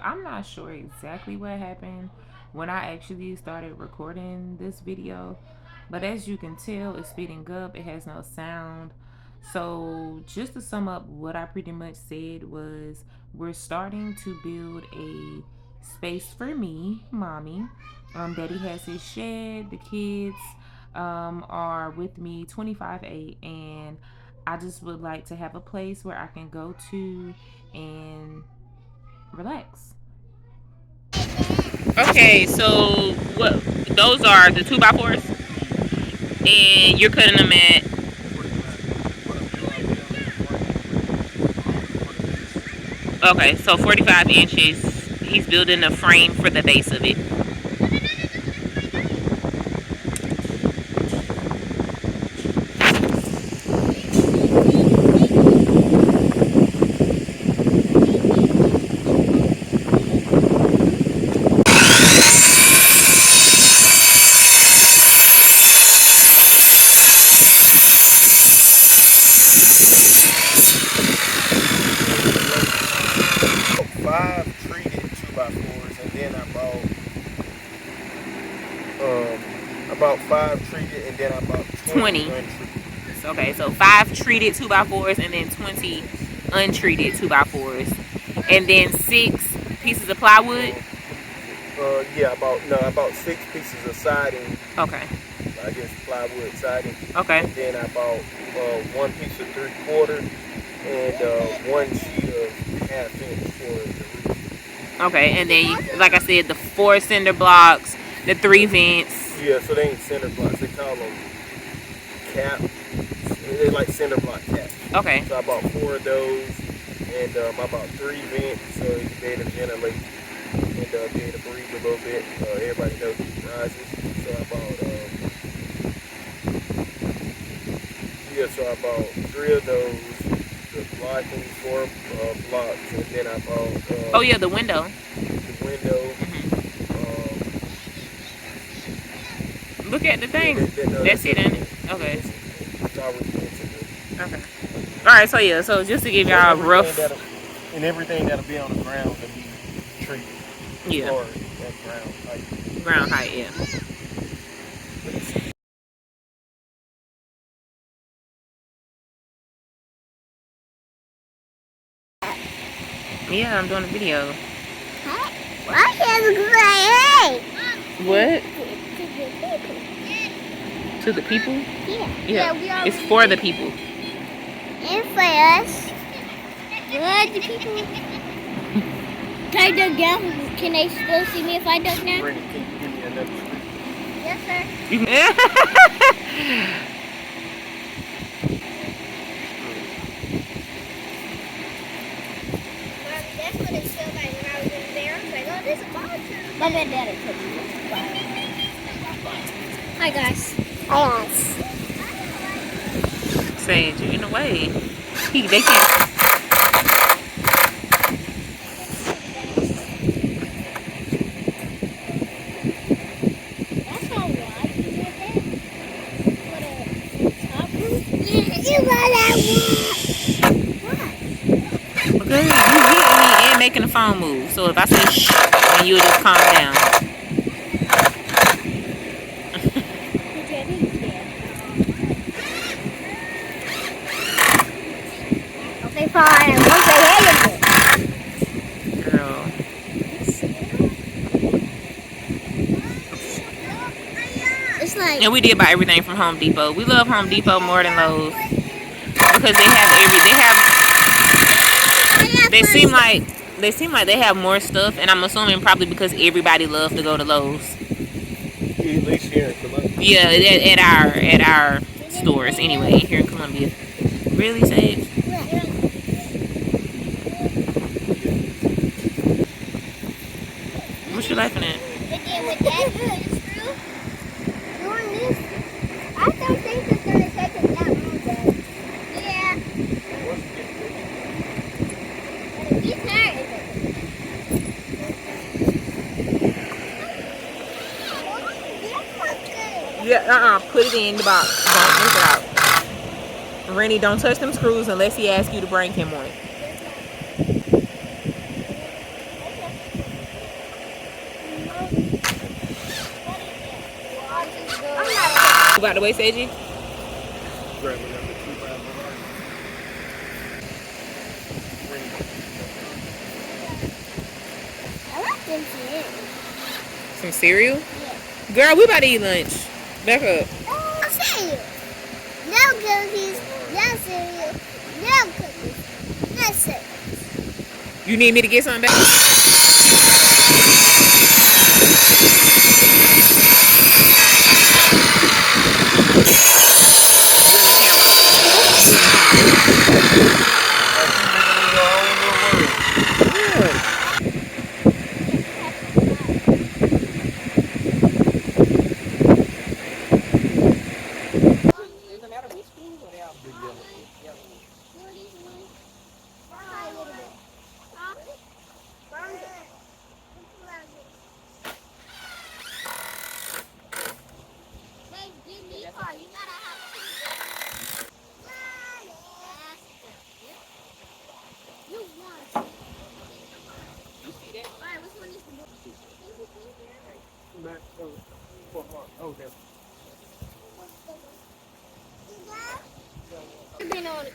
I'm not sure exactly what happened when I actually started recording this video, but as you can tell, it's speeding up. It has no sound. So just to sum up, what I pretty much said was we're starting to build a space for me, mommy. Daddy has his shed. The kids are with me 25/8, and I just would like to have a place where I can go to and relax. Okay, so what? Those are the 2x4s, and you're cutting them at. Okay, so 45 inches. He's building a frame for the base of it. About 5 treated, and then I bought 20 untreated. Okay, so 5 treated 2x4s and then 20 untreated 2x4s, and then 6 pieces of plywood. Yeah, about 6 pieces of siding. Okay. I guess plywood siding. Okay. And then I bought 1 piece of 3/4 and 1 sheet of 1/2 inch for the roof. Okay, and then like I said, the 4 cinder blocks, the 3 vents. Yeah, so they ain't cinder blocks. They call them cap. They like cinder block caps. Okay. So I bought 4 of those, and I bought 3 vents so you can be able to ventilate and be able to breathe a little bit. Everybody knows heat rises. So I bought 3 of those, the blocking 4 blocks, and then I bought oh yeah, the window. The window. Look at the thing. That's it, ain't it? Okay. Okay. Alright, so yeah, so just to give y'all a rough. And everything that'll be on the ground will be treated. Yeah. Or at ground height. Ground height, yeah. Yeah, I'm doing a video. What? To the people? Yeah. Yeah, it's for the people. And for us. What the people? Can I duck down? Can they still see me if I duck down? Brandon, can you give me another scoop? Yes, sir. That's what it felt like when I was in there. I was like, oh, this is awesome. My daddy took me. Hi, guys. Hi, guys. Sage, you're in the way. They can't. That's not wide. You get that? What a top roof? Yeah, you got that one. What? Okay, you hitting me and making the phone move. So if I say shh, then you'll just calm down. Okay, fine. Once I hit it. Girl. It's like. And we did buy everything from Home Depot. We love Home Depot more than Lowe's because they have they seem like they have more stuff, and I'm assuming probably because everybody loves to go to Lowe's. At least here in Columbia. Yeah, at our stores anyway here in Columbia. Really, Sage? What you laughing at? Again, with that screw, doing this, I don't think it's gonna take us that long, Dad. Yeah. He's tired. Yeah, put it in the box. Don't take it out. Rennie, don't touch them screws unless he asks you to bring him one. Move out the way, Seiji. Grab another 2 pound I like them cereal. Some cereal? Yeah. Girl, we about to eat lunch. Back up. Cereal. No cookies. No cereal. No cookies. No cereal. You need me to get something back?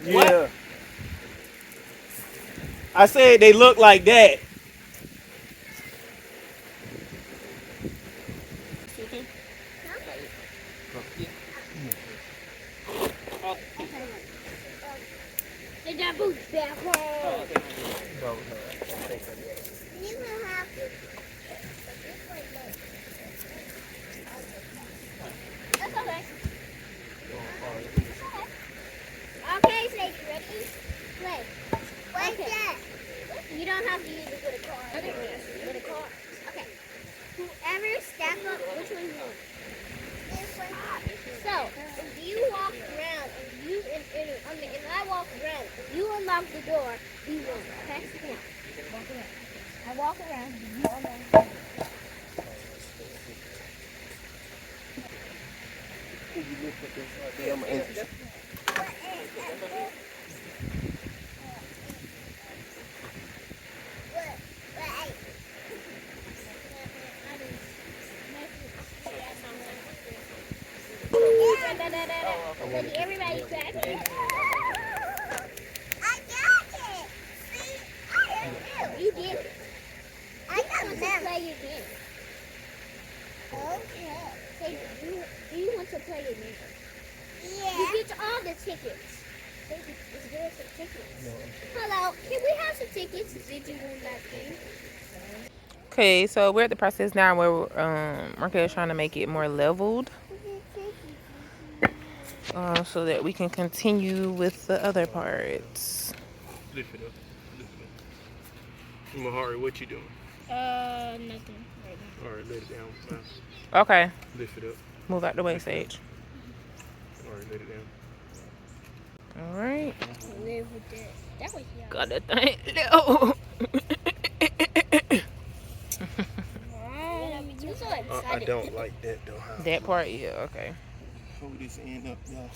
Yeah. I said they look like that. They got boots back home. You will have That's okay. Okay, Sage, ready? Play. What's that? You don't have to use it with a car. With a car. Okay. Whoever stack up, which one you want? This one. So, if you walk around and you, if I walk around, if you unlock the door, you win. Okay? Come on. Walk around. I walk around, you unlock the door. Ready, everybody back. I got it. See, you did it. I got it. Play your game. Okay. Hey, do you want to play your game? Yeah. You get all the tickets. It's good for tickets. Hello, can we have some tickets? Did you win that game? Okay, so we're at the process now where Markel is trying to make it more leveled. So that we can continue with the other parts. Lift it up. Lift it up. Mahari, what you doing? Nothing right now. All right, let it down. Okay. Lift it up. Move out the way, Sage. All right, let it down. All right. Live with that. That was young. Got that thing. No. You so excited. I don't like that though. That part, yeah. Okay. Hold this end up, y'all.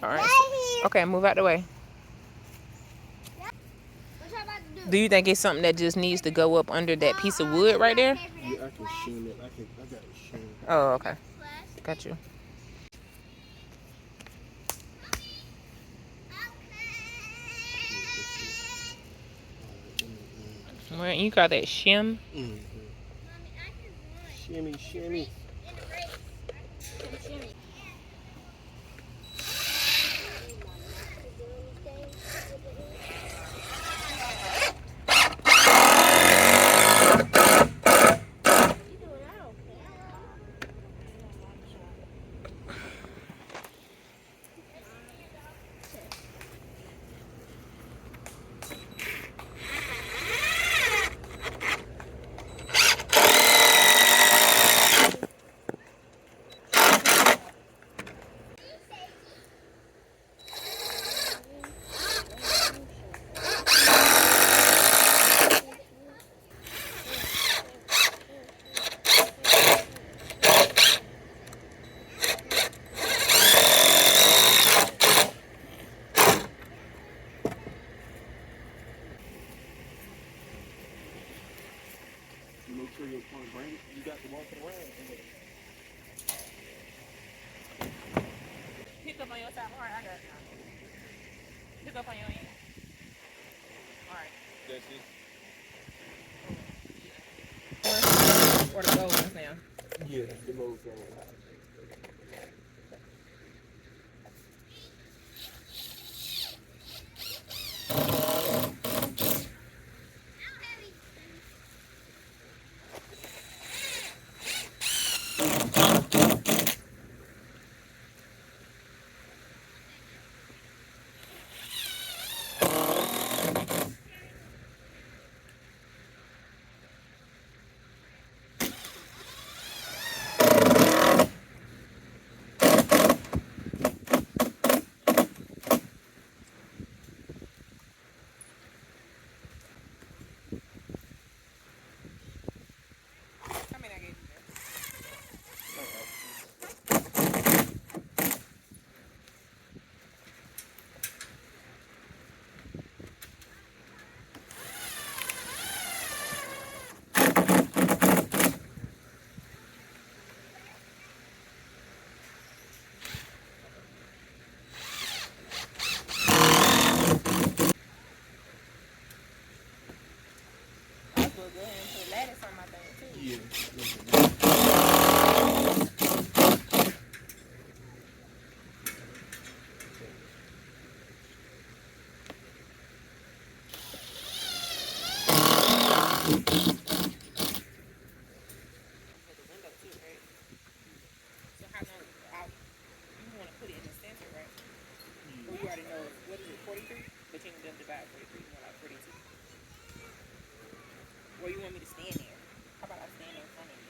All right. Okay, move out the way. What's I about to do? Do you think it's something that just needs to go up under that piece of wood right there? Yeah, I can shim it. I got to shim it. Oh, okay. Got you. Well, you got that shim? Mm-hmm. Shimmy, shimmy. You make sure you got to walk it around. Pick up on your side. All right, I got it. Pick up on your end. All right. That's it. Or the gold ones now. Yeah, the most gold. How many I gave you there? I was going to go ahead and put lattice on my thing too. Yeah. For the window too, right? So how long out you want to put it in the center, right? Well, you already know what is it, 43? But you can divide 43, more like 42. Or you want me to stand there? How about I stand in front of you?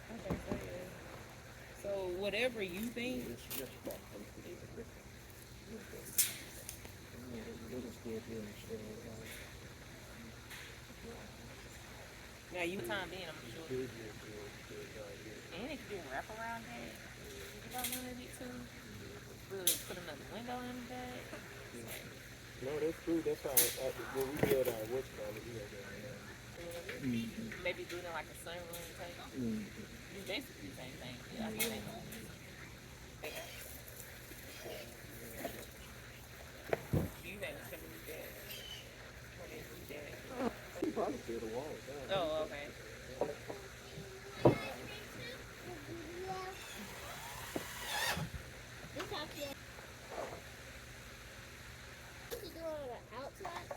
Okay, so yeah. So whatever you think. Now you time being, I'm sure. And if you do wrap around that, if I wanted it to, we'll put another window in the back. No, that's true. That's how when we build our what's called it, we have that. Maybe do it like a sunroom type. It's basically the same thing. Yeah, I think they know. Do you think it's gonna be that? Or they do that? You probably build a wall. Oh, okay. This actually. What you doing on the outside?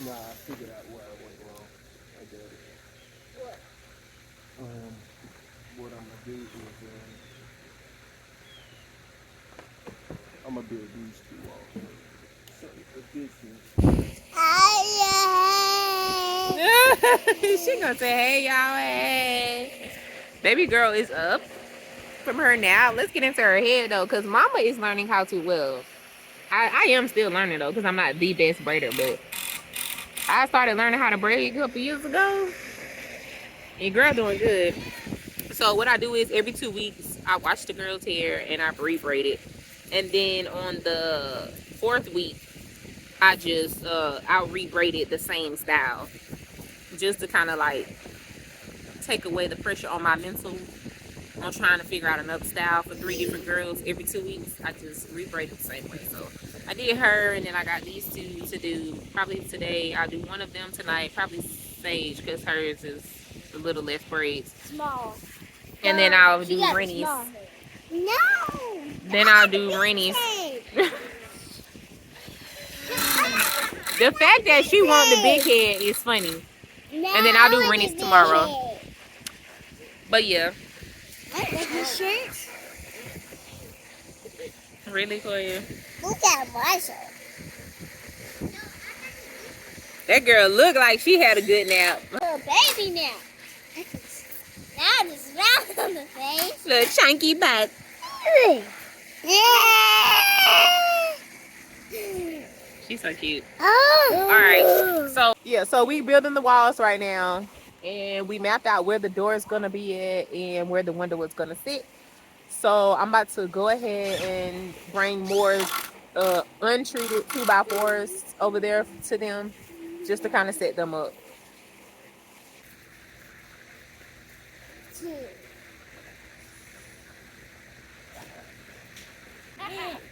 Nah, I figured out where I went wrong. I got it. What? What I'm gonna do is I'm gonna build these two walls. So this is She gonna say, "Hey y'all, hey." Baby girl is up from her nap. Let's get into her head though, cause Mama is learning how to well. I am still learning though, cause I'm not the best braider, but I started learning how to braid a couple years ago. And girl doing good. So what I do is every 2 weeks I wash the girl's hair and I re-braid it, and then on the 4th week I just I'll re-braid it the same style, just to kind of like take away the pressure on my mental. I'm trying to figure out another style for 3 different girls every 2 weeks. I just re-braid it the same way. So I did her, and then I got these two to do. Probably today I'll do one of them tonight. Probably Sage, because hers is a little less braids. Small. And then I'll She do got Rennie's. small. No. Then I'll do Rennie's. The fact that she want the big head is funny. And then I'll do Rennie's tomorrow. But yeah. Like this shirt? Really, Koya? Look at my shirt. That girl looked like she had a good nap. Little baby now. Now the smile on the face. Little chunky butt. She's so cute. Oh. All right. So yeah, so we building the walls right now, and we mapped out where the door is gonna be at and where the window is gonna sit. So I'm about to go ahead and bring more untreated 2x4s over there to them, just to kind of set them up.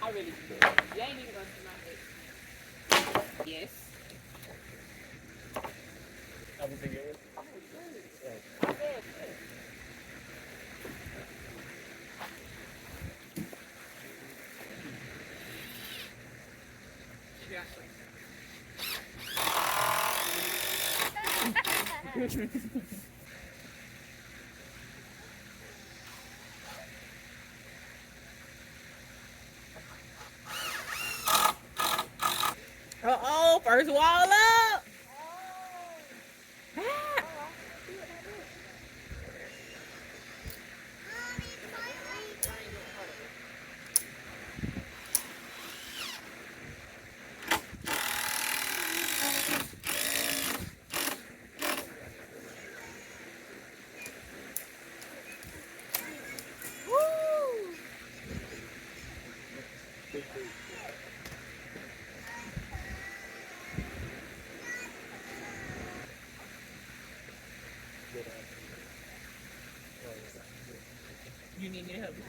I really do. You ain't even gonna see my face. Yes. Uh-oh, first wall up. You need me to help you?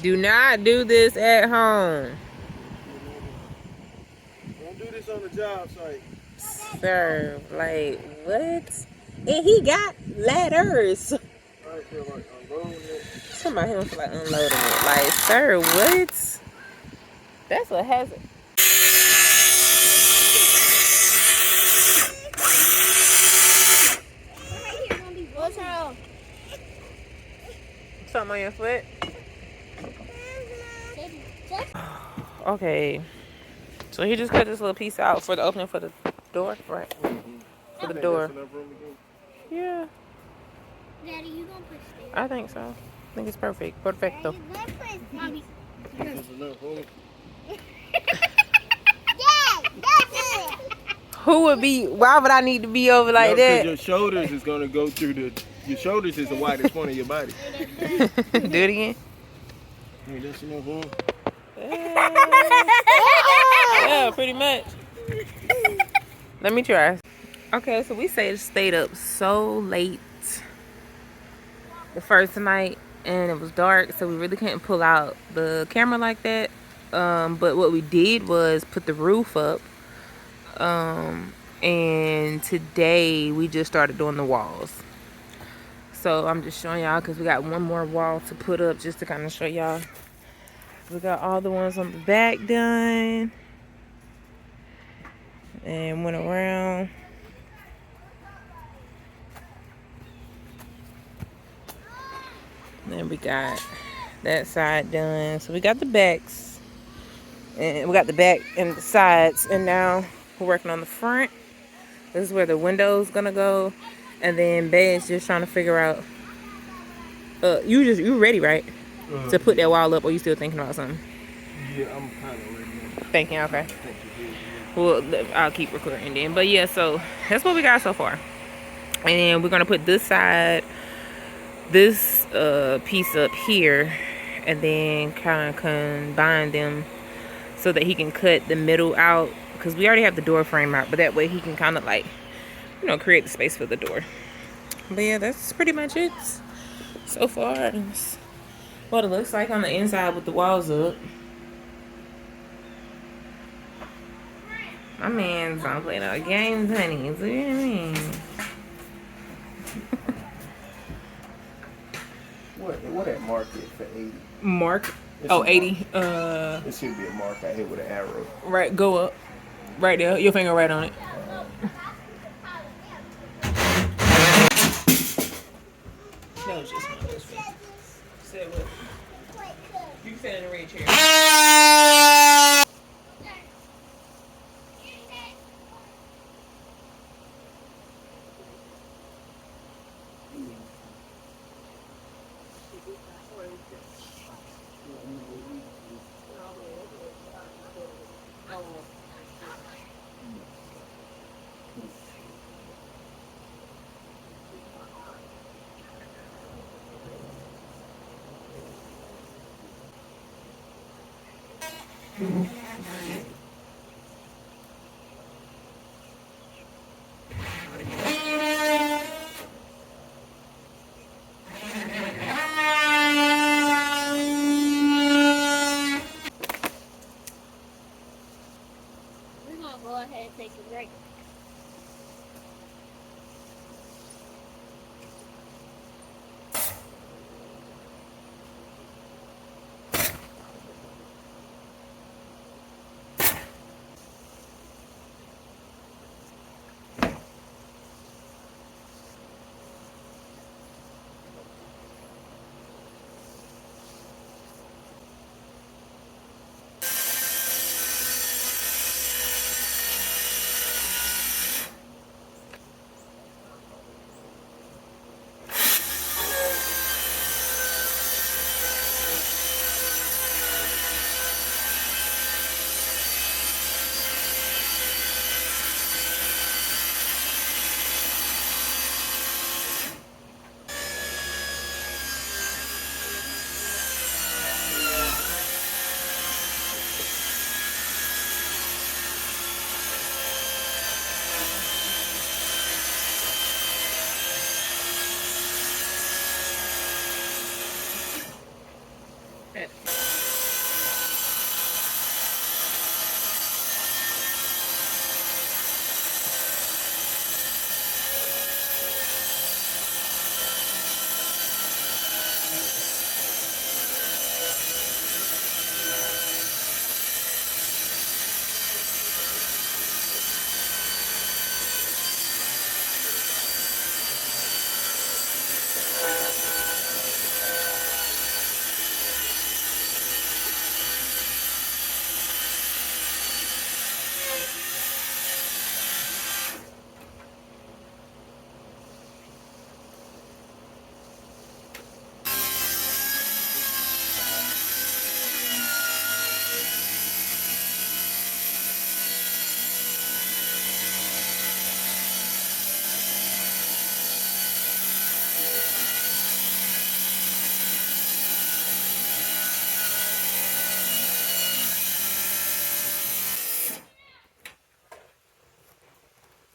Do not do this at home. Don't do this on the job site. Sir, like, what? And he got ladders. I feel like unloading it. Somebody don't feel like unloading it. Like, sir, what? That's a hazard. What's wrong? Something on your foot? Okay. So he just cut this little piece out for the opening for the door, right? For the door. Yeah, Daddy, you gonna put stairs? I think so. I think it's perfect. Perfecto. Mommy. There's enough room. Who would be, why would I need to be over like that? Your shoulders is gonna go through your shoulders is the widest point of your body. Do it again. Hey, that's enough room. Yeah, pretty much. Let me try. Okay, so we stayed up so late the first night, and it was dark, so we really couldn't pull out the camera like that. But what we did was put the roof up. And today we just started doing the walls. So I'm just showing y'all because we got one more wall to put up, just to kind of show y'all. We got all the ones on the back done. And went around. Then we got that side done. So we got the backs. And we got the back and the sides. And now we're working on the front. This is where the window's gonna go. And then Babe's just trying to figure out. You ready, right? To put that wall up, or you still thinking about something? Yeah, I'm kind of ready. Thinking, okay. Well, I'll keep recording then. But yeah, so that's what we got so far. And we're gonna put this side, this piece up here, and then kind of combine them so that he can cut the middle out, because we already have the door frame out, but that way he can kind of like, you know, create the space for the door. But yeah, that's pretty much it so far. That's what it looks like on the inside with the walls up. My man's gonna play no games, honey. What do you mean? What that mark is for 80? Mark? Oh, 80. It should be a mark out here with an arrow. Right, go up. Right there. Your finger right on it. That was just my best friend. Say what? You can sit in the red chair. We're gonna go ahead and take a break.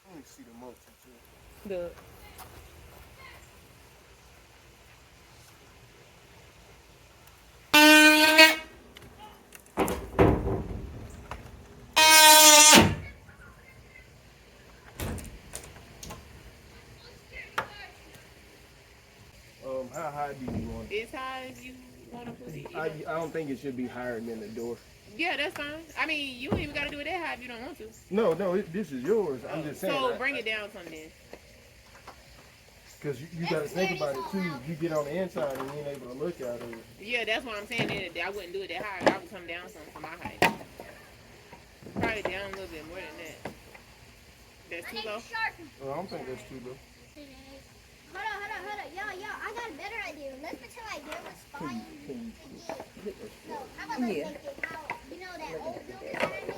Let me see the motion too. The How high do you want it? as high as you want to put it. I don't think it should be higher than the door. Yeah, that's fine. I mean, you ain't even gotta do it that high if you don't want to. No, this is yours. I'm just saying. So bring it down some then. Because you got to think about it too. You get on the inside and you ain't able to look out of it. Yeah, that's what I'm saying. That I wouldn't do it that high. I would come down some for my height. Probably down a little bit more than that. That's too low. Well, I don't think that's too low. Hold on. Yo, I got a better idea. Let's pretend like there was spine again. So, how about let's make it how, you know that old building that I made?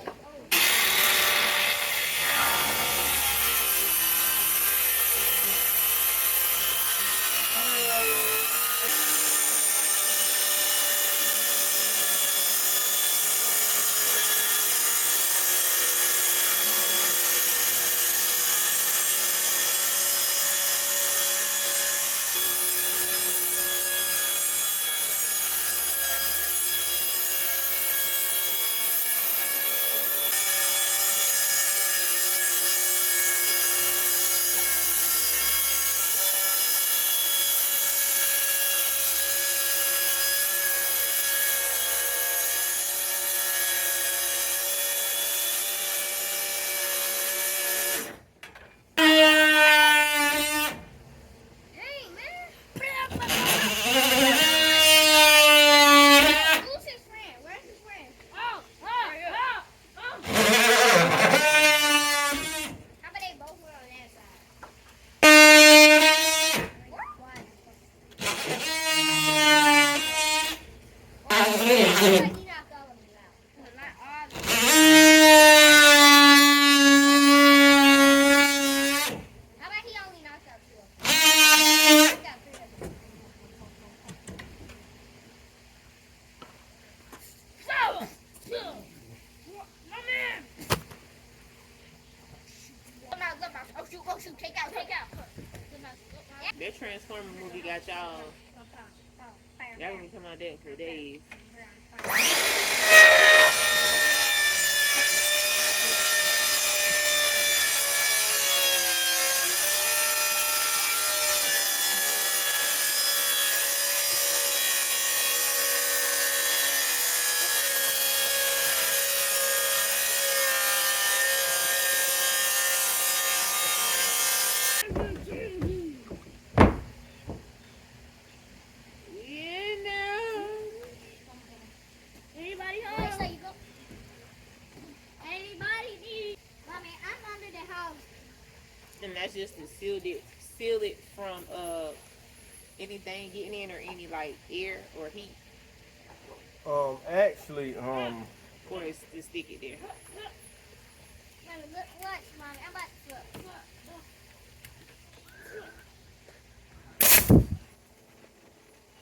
That Transformer movie got y'all. Y'all gonna be talking about that for days. And that's just to seal it from anything getting in or any like air or heat. Actually, Or it's to stick it there.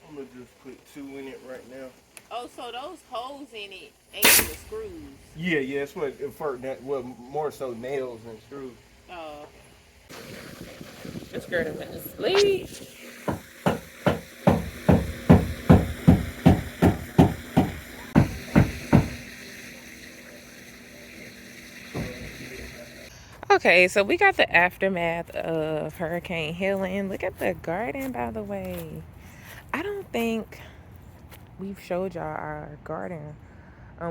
I'm gonna just put 2 in it right now. Oh, so those holes in it ain't the screws. Yeah, it's what for that. Well, more so nails and screws. Oh, this girl went to sleep. Okay, so we got the aftermath of Hurricane Helene. Look at the garden, by the way. I don't think we've showed y'all our garden.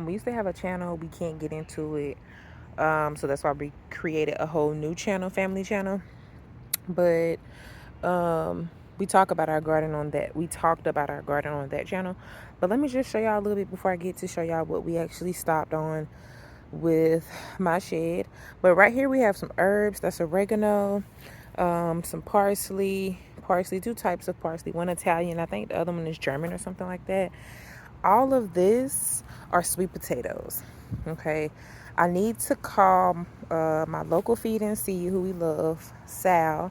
We used to have a channel. We can't get into it. So that's why we created a whole new channel, family channel. But we talk about our garden on that. We talked about our garden on that channel. But let me just show y'all a little bit before I get to show y'all what we actually stopped on with my shed. But right here we have some herbs. That's oregano, some parsley, 2 types of parsley, one Italian, I think the other one is German or something like that. All of this are sweet potatoes. Okay, I need to call my local feed and see who we love, Sal,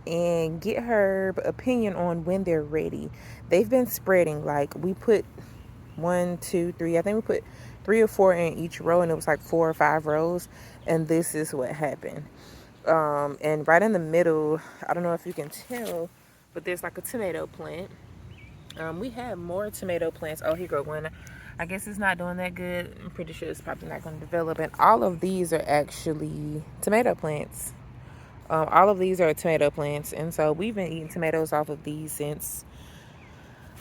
and get her opinion on when they're ready. They've been spreading, like we put 1, 2, 3, I think we put 3 or 4 in each row, and it was like 4 or 5 rows, and this is what happened. And right in the middle, I don't know if you can tell, but there's like a tomato plant. We have more tomato plants. Oh, here go one. I guess it's not doing that good. I'm pretty sure it's probably not going to develop. And all of these are actually tomato plants. All of these are tomato plants. And so we've been eating tomatoes off of these since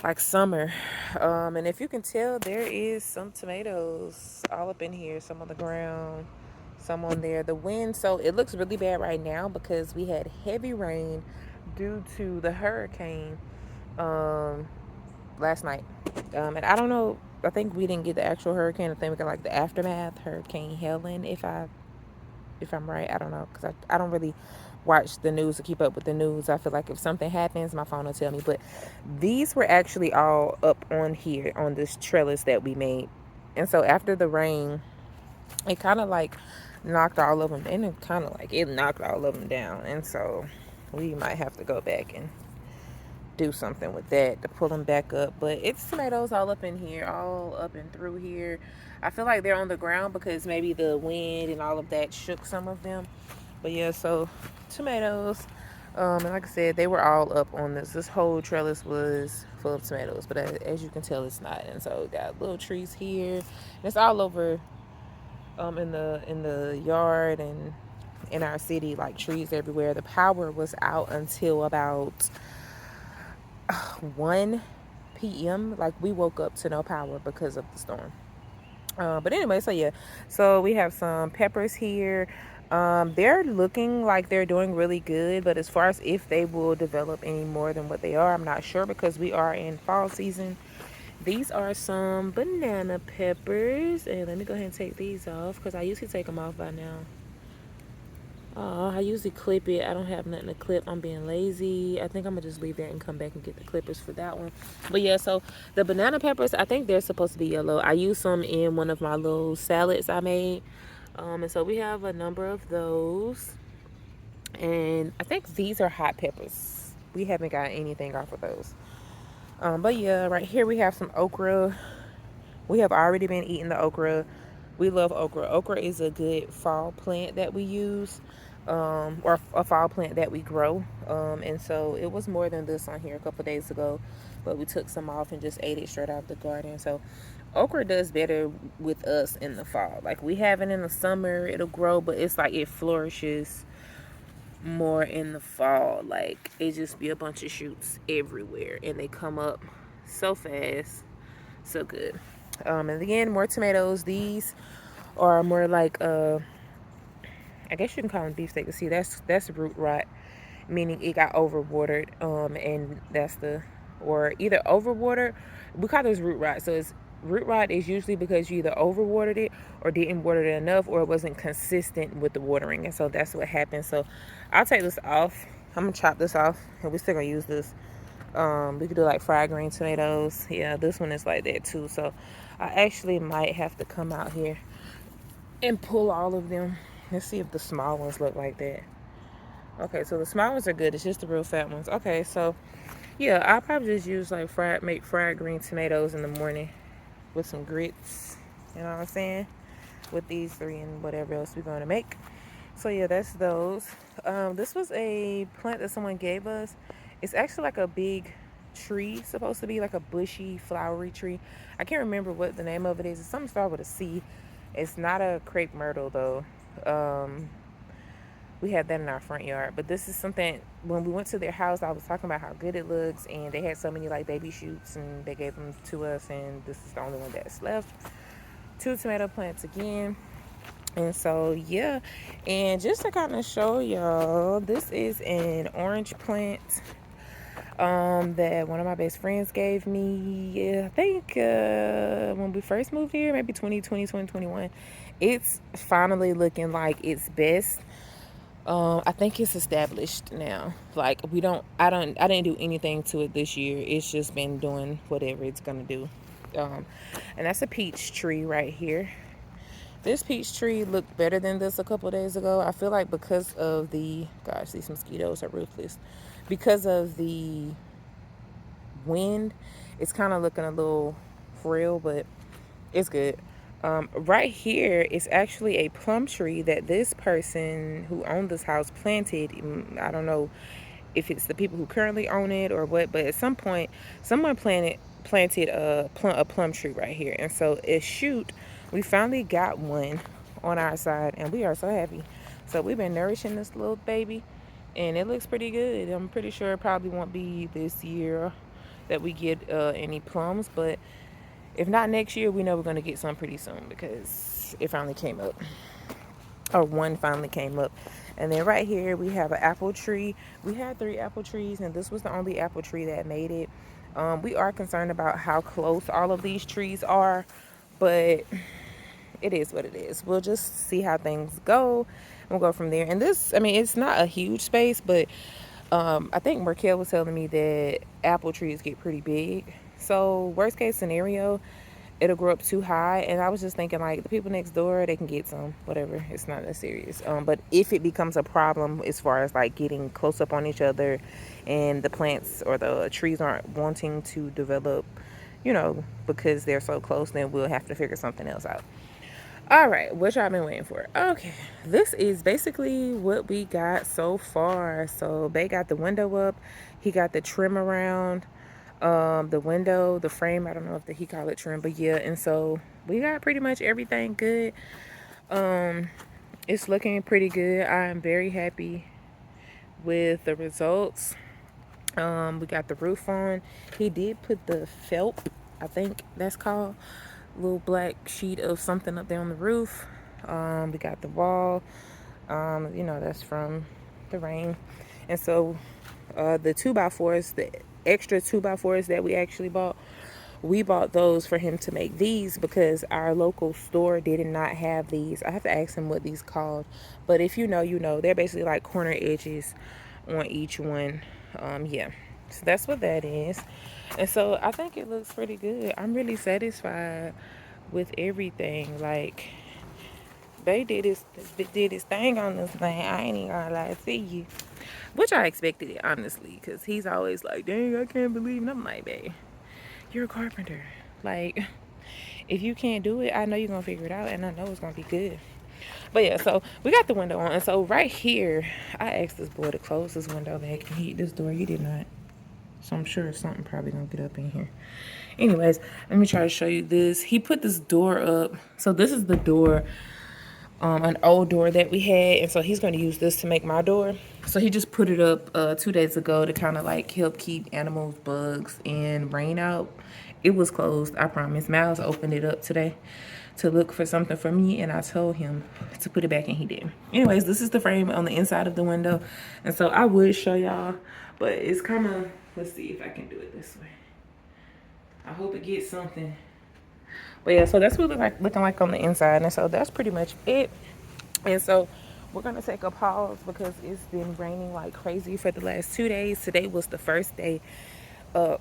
like summer. And if you can tell, there is some tomatoes all up in here. Some on the ground, some on there. The wind, so it looks really bad right now because we had heavy rain due to the hurricane last night. And I don't know, I think we didn't get the actual hurricane. I think we got like the aftermath, Hurricane Helen, if I'm right. I don't know, because I don't really watch the news to keep up with the news. I feel like if something happens, my phone will tell me. But these were actually all up on here on this trellis that we made. And so after the rain, it kind of like knocked all of them, and it knocked all of them down. And so we might have to go back and do something with that to pull them back up. But it's tomatoes all up in here, all up and through here. I feel like they're on the ground because maybe the wind and all of that shook some of them. But yeah, so tomatoes. And like I said, they were all up on this whole trellis was full of tomatoes, but as you can tell, it's not. And so got little trees here, and it's all over in the yard and in our city, like trees everywhere. The power was out until about 1 p.m. Like we woke up to no power because of the storm. But anyway, so yeah, so we have some peppers here. They're looking like they're doing really good, but as far as if they will develop any more than what they are, I'm not sure because we are in fall season. These are some banana peppers, and let me go ahead and take these off because I usually take them off by now. I usually clip it. I don't have nothing to clip. I'm being lazy. I think I'm gonna just leave that and come back and get the clippers for that one. But yeah, so the banana peppers, I think they're supposed to be yellow. I used some in one of my little salads I made. And so we have a number of those. And I think these are hot peppers. We haven't got anything off of those. But yeah, right here we have some okra. We have already been eating the okra. We love okra. Okra is a good fall plant that we use. or a fall plant that we grow. And so it was more than this on here a couple days ago, but we took some off and just ate it straight out of the garden. So okra does better with us in the fall. Like we have it in the summer, it'll grow, but it's like it flourishes more in the fall. Like it just be a bunch of shoots everywhere and they come up so fast, so good. And again, more tomatoes. These are more like I guess you can call them beefsteak. See, that's root rot, meaning it got overwatered. And that's or either overwatered. We call this root rot. So it's root rot is usually because you either overwatered it or didn't water it enough, or it wasn't consistent with the watering, and so that's what happened. So I'll take this off. I'm gonna chop this off, and we're still gonna use this. We could do like fried green tomatoes. Yeah, this one is like that too. So I actually might have to come out here and pull all of them. Let's see if the small ones look like that. Okay, so the small ones are good. It's just the real fat ones. Okay, so yeah, I'll probably just use like make fried green tomatoes in the morning with some grits. You know what I'm saying? With these three and whatever else we're going to make. So yeah, that's those. This was a plant that someone gave us. It's actually like a big tree, supposed to be like a bushy, flowery tree. I can't remember what the name of it is. It's something started with a C. It's not a crepe myrtle though. We had that in our front yard, but this is something, when we went to their house, I was talking about how good it looks, and they had so many like baby shoots, and they gave them to us, and this is the only one that's left. 2 tomato plants again. And so yeah, and just to kind of show y'all, this is an orange plant that one of my best friends gave me. I think when we first moved here, maybe 2020, 2021. It's finally looking like its best. I think it's established now. Like I didn't do anything to it this year. It's just been doing whatever it's gonna do. And that's a peach tree right here. This peach tree looked better than this a couple days ago. I feel like because of gosh, these mosquitoes are ruthless. Because of the wind, it's kind of looking a little frail, but it's good. Right here is actually a plum tree that this person who owned this house planted. I don't know if it's the people who currently own it or what, but at some point someone planted a plum tree right here. And so we finally got one on our side, and we are so happy. So we've been nourishing this little baby, and it looks pretty good. I'm pretty sure it probably won't be this year that we get any plums, but if not next year, we know we're going to get some pretty soon because it finally came up. Or one finally came up. And then right here we have an apple tree. We had 3 apple trees, and this was the only apple tree that made it. We are concerned about how close all of these trees are, but it is what it is. We'll just see how things go. We'll go from there. And this, I mean, it's not a huge space, but I think Markel was telling me that apple trees get pretty big. So worst case scenario, it'll grow up too high. And I was just thinking, like, the people next door, they can get some, whatever. It's not that serious. But if it becomes a problem as far as like getting close up on each other, and the plants or the trees aren't wanting to develop, because they're so close, then we'll have to figure something else out. All right, what y'all been waiting for? Okay, this is basically what we got so far. So Bay got the window up. He got the trim around the window, the frame. I don't know if he call it trim, but yeah. And so we got pretty much everything good. It's looking pretty good. I am very happy with the results. We got the roof on. He did put the felt, I think that's called, little black sheet of something up there on the roof. We got the wall. That's from the rain. And so the 2x4s, the extra 2x4s that we actually bought, we bought those for him to make these because our local store did not have these. I have to ask him what these called, but if you know, they're basically like corner edges on each one. Yeah, so that's what that is. And so I think it looks pretty good. I'm really satisfied with everything. Like, they did his thing on this thing. I ain't even gonna lie to you. Which I expected it, honestly, because he's always like, dang, I can't believe it. And I'm like, babe, you're a carpenter. Like, if you can't do it, I know you're gonna figure it out, and I know it's gonna be good. But yeah, so we got the window on. And so right here, I asked this boy to close this window back and heat this door. He did not. So I'm sure something probably gonna get up in here. Anyways, let me try to show you this. He put this door up. So this is the door, an old door that we had. And so he's gonna use this to make my door. So he just put it up 2 days ago to kind of like help keep animals, bugs, and rain out. It was closed, I promise. Miles opened it up today to look for something for me, and I told him to put it back, and he did. Anyways, this is the frame on the inside of the window, and so I would show y'all, but it's kind of, let's see if I can do it this way. I hope it gets something. But yeah, so that's what it's looking like on the inside, and so that's pretty much it. And so we're gonna take a pause because it's been raining like crazy for the last 2 days. Today was the first day,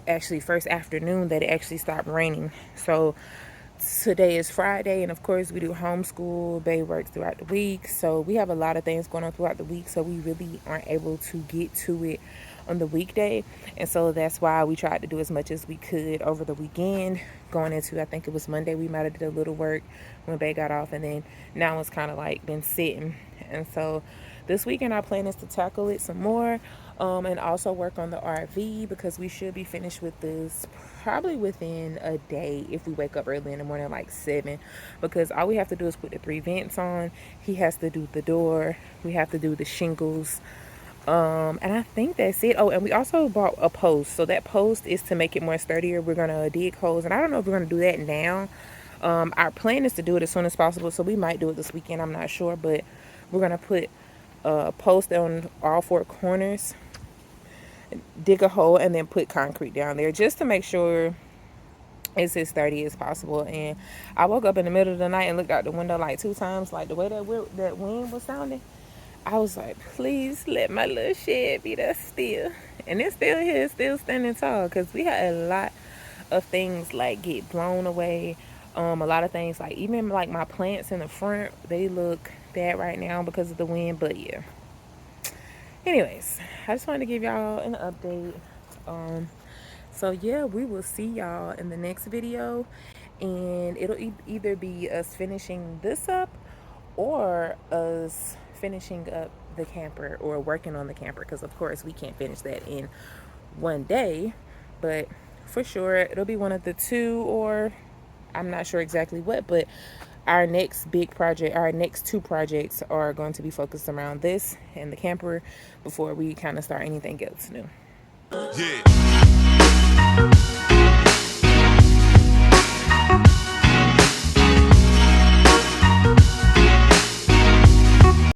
actually first afternoon that it actually stopped raining. So today is Friday, and of course we do homeschool. Bae works throughout the week, so we have a lot of things going on throughout the week, so we really aren't able to get to it on the weekday. And so that's why we tried to do as much as we could over the weekend. Going into, I think it was Monday, we might have did a little work when Bae got off, and then now it's kind of like been sitting. And so this weekend our plan is to tackle it some more, and also work on the RV, because we should be finished with this probably within a day if we wake up early in the morning, like 7, because all we have to do is put the 3 vents on. He has to do the door, we have to do the shingles, and I think that's it. Oh, and we also bought a post. So that post is to make it more sturdier. We're gonna dig holes, and I don't know if we're gonna do that now. Our plan is to do it as soon as possible, so we might do it this weekend, I'm not sure, but we're gonna put a post on all 4 corners, dig a hole, and then put concrete down there just to make sure it's as sturdy as possible. And I woke up in the middle of the night and looked out the window like 2 times, like the way that wind was sounding. I was like, please let my little shed be that still. And it's still here, it's still standing tall, because we had a lot of things like get blown away. A lot of things, like even like my plants in the front, they look bad right now because of the wind. But yeah, anyways, I just wanted to give y'all an update. So yeah, we will see y'all in the next video, and it'll either be us finishing this up or us finishing up the camper or working on the camper, because of course we can't finish that in one day, but for sure it'll be one of the 2, or I'm not sure exactly what, but our next big project, our next 2 projects are going to be focused around this and the camper before we kind of start anything else new. Yeah.